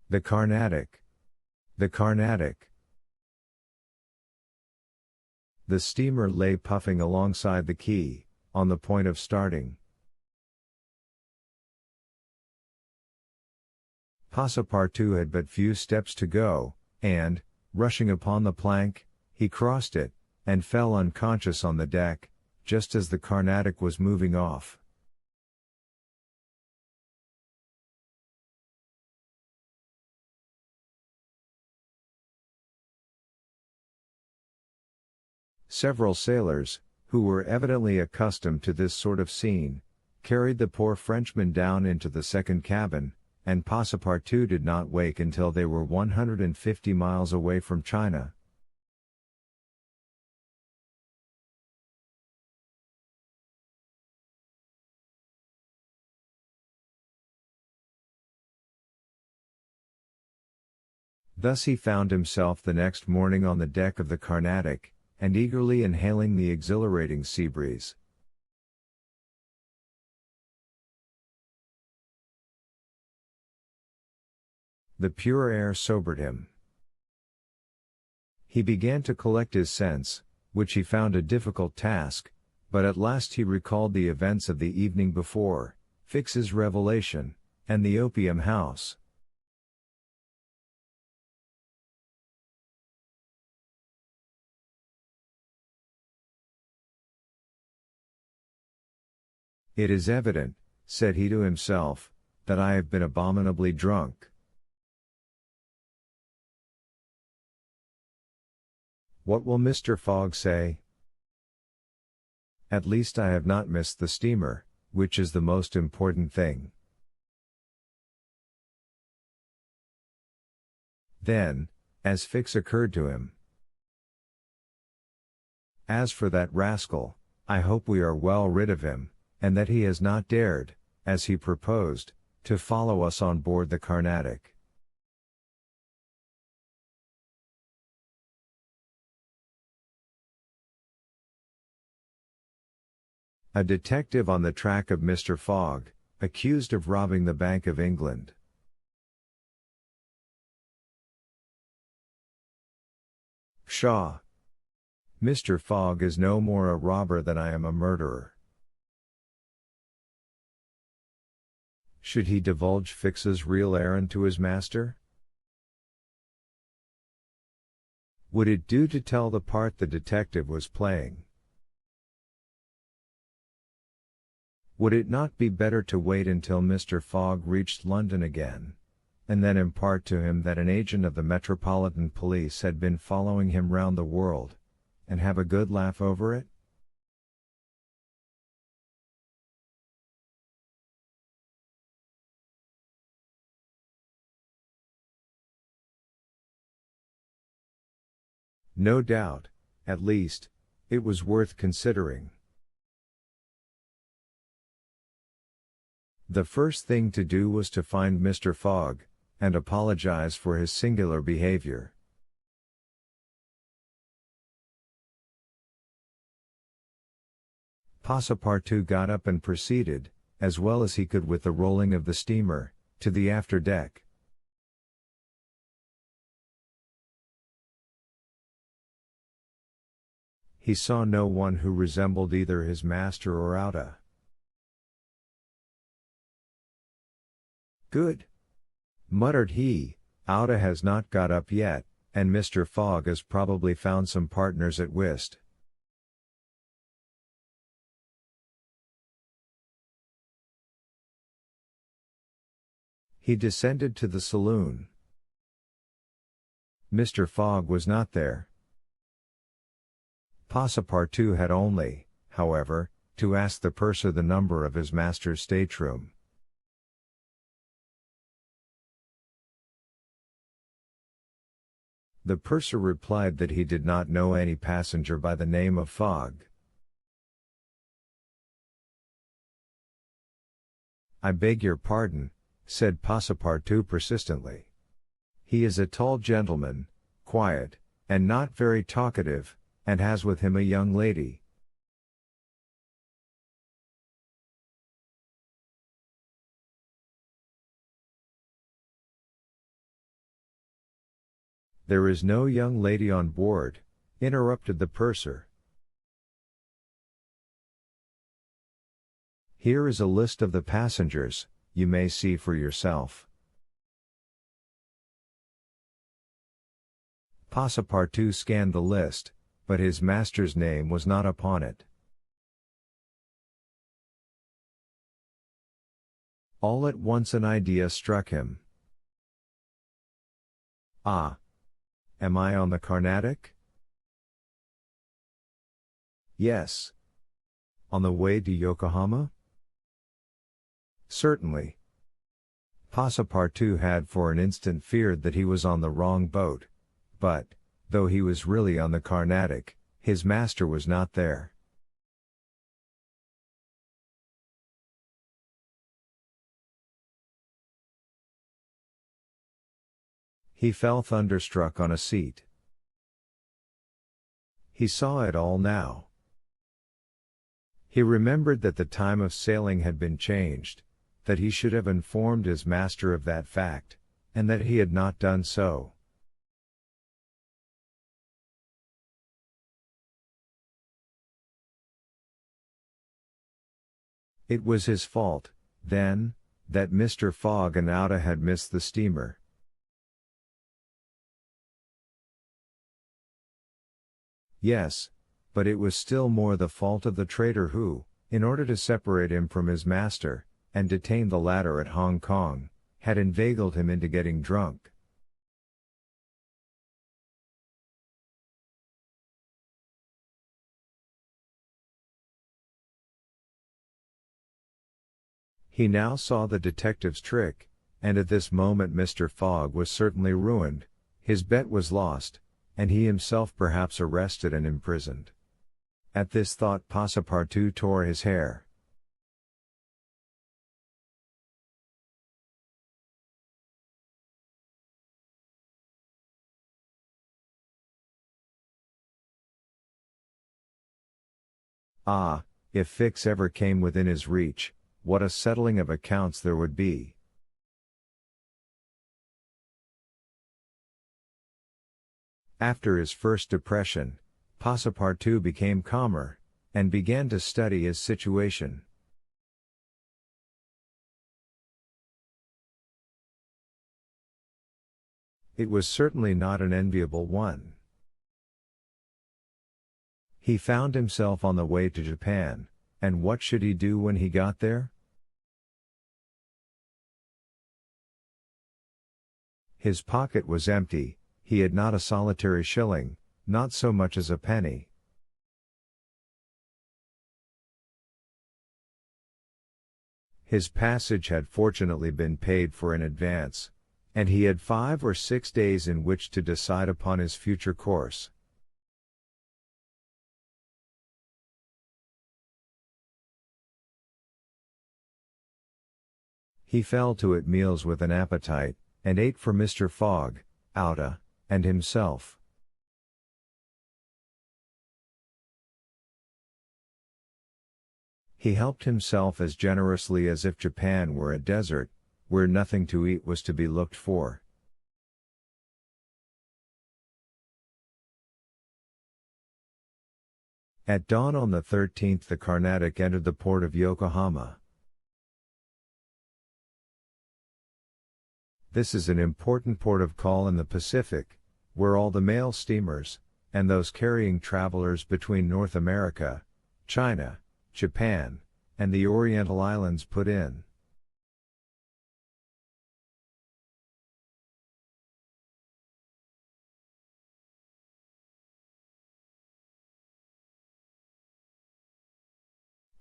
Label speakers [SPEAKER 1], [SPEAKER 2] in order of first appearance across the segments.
[SPEAKER 1] The Carnatic. The Carnatic. The steamer lay puffing alongside the quay, on the point of starting. Passepartout had but few steps to go, and, rushing upon the plank, he crossed it, and fell unconscious on the deck, just as the Carnatic was moving off. Several sailors, who were evidently accustomed to this sort of scene, carried the poor Frenchman down into the second cabin, and Passepartout did not wake until they were 150 miles away from China. Thus he found himself the next morning on the deck of the Carnatic, and eagerly inhaling the exhilarating sea breeze. The pure air sobered him. He began to collect his sense, which he found a difficult task, but at last he recalled the events of the evening before, Fix's revelation, and the opium house. It is evident, said he to himself, that I have been abominably drunk. What will Mr. Fogg say? At least I have not missed the steamer, which is the most important thing. Then, as Fix occurred to him, as for that rascal, I hope we are well rid of him, and that he has not dared, as he proposed, to follow us on board the Carnatic. A detective on the track of Mr. Fogg, accused of robbing the Bank of England. Pshaw! Mr. Fogg is no more a robber than I am a murderer. Should he divulge Fix's real errand to his master? Would it do to tell the part the detective was playing? Would it not be better to wait until Mr. Fogg reached London again, and then impart to him that an agent of the Metropolitan Police had been following him round the world, and have a good laugh over it? No doubt, at least, it was worth considering. The first thing to do was to find Mr. Fogg, and apologize for his singular behavior. Passepartout got up and proceeded, as well as he could with the rolling of the steamer, to the after deck. He saw no one who resembled either his master or Auda. Good! Muttered he, Auda has not got up yet, and Mr. Fogg has probably found some partners at whist. He descended to the saloon. Mr. Fogg was not there. Passepartout had only, however, to ask the purser the number of his master's stateroom. The purser replied that he did not know any passenger by the name of Fogg. I beg your pardon, said Passepartout persistently. He is a tall gentleman, quiet, and not very talkative, and has with him a young lady. "There is no young lady on board," interrupted the purser. "Here is a list of the passengers, you may see for yourself." Passepartout scanned the list, but his master's name was not upon it. All at once an idea struck him. "Ah! Am I on the Carnatic?" "Yes." "On the way to Yokohama?" "Certainly." Passepartout had for an instant feared that he was on the wrong boat, but, though he was really on the Carnatic, his master was not there. He fell thunderstruck on a seat. He saw it all now. He remembered that the time of sailing had been changed, that he should have informed his master of that fact, and that he had not done so. It was his fault, then, that Mr. Fogg and Outa had missed the steamer. Yes, but it was still more the fault of the traitor who, in order to separate him from his master, and detain the latter at Hong Kong, had inveigled him into getting drunk. He now saw the detective's trick, and at this moment Mr. Fogg was certainly ruined, his bet was lost, and he himself perhaps arrested and imprisoned. At this thought Passepartout tore his hair. Ah, if Fix ever came within his reach, what a settling of accounts there would be. After his first depression, Passepartout became calmer, and began to study his situation. It was certainly not an enviable one. He found himself on the way to Japan, and what should he do when he got there? His pocket was empty, he had not a solitary shilling, not so much as a penny. His passage had fortunately been paid for in advance, and he had 5 or 6 days in which to decide upon his future course. He fell to at meals with an appetite, and ate for Mr. Fogg, Outa, and himself. He helped himself as generously as if Japan were a desert, where nothing to eat was to be looked for. At dawn on the 13th the Carnatic entered the port of Yokohama. This is an important port of call in the Pacific, where all the mail steamers, and those carrying travelers between North America, China, Japan, and the Oriental Islands put in.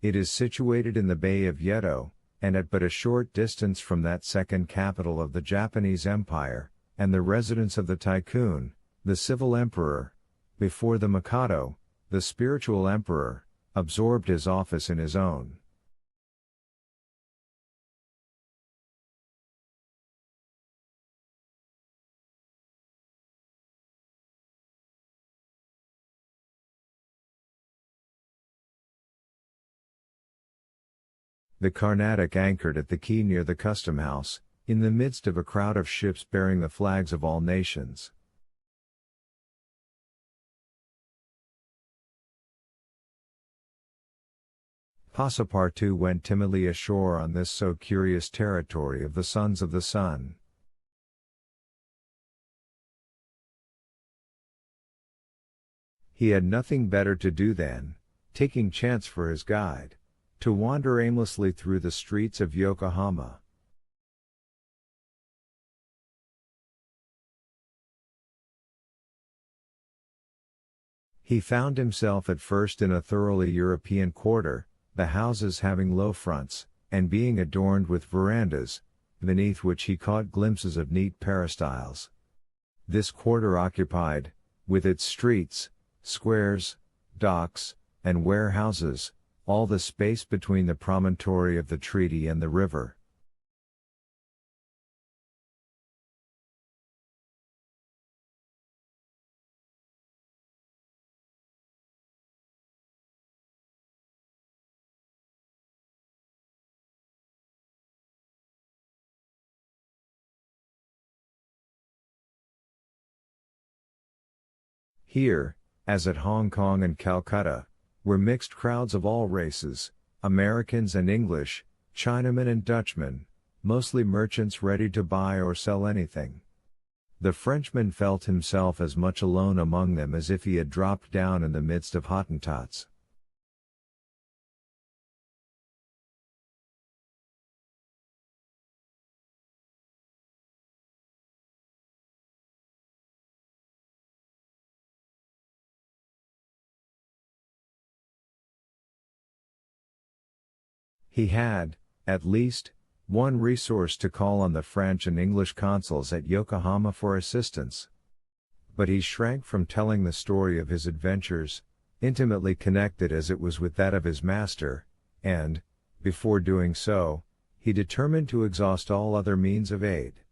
[SPEAKER 1] It is situated in the Bay of Yedo, and at but a short distance from that second capital of the Japanese Empire, and the residence of the Tycoon, the civil emperor, before the Mikado, the spiritual emperor, absorbed his office in his own. The Carnatic anchored at the quay near the custom house, in the midst of a crowd of ships bearing the flags of all nations. Passepartout went timidly ashore on this so curious territory of the sons of the sun. He had nothing better to do than, taking chance for his guide, to wander aimlessly through the streets of Yokohama. He found himself at first in a thoroughly European quarter, the houses having low fronts, and being adorned with verandas, beneath which he caught glimpses of neat peristyles. This quarter occupied, with its streets, squares, docks, and warehouses, all the space between the promontory of the treaty and the river. Here, as at Hong Kong and Calcutta, were mixed crowds of all races, Americans and English, Chinamen and Dutchmen, mostly merchants ready to buy or sell anything. The Frenchman felt himself as much alone among them as if he had dropped down in the midst of Hottentots. He had, at least, one resource to call on the French and English consuls at Yokohama for assistance. But he shrank from telling the story of his adventures, intimately connected as it was with that of his master, and, before doing so, he determined to exhaust all other means of aid.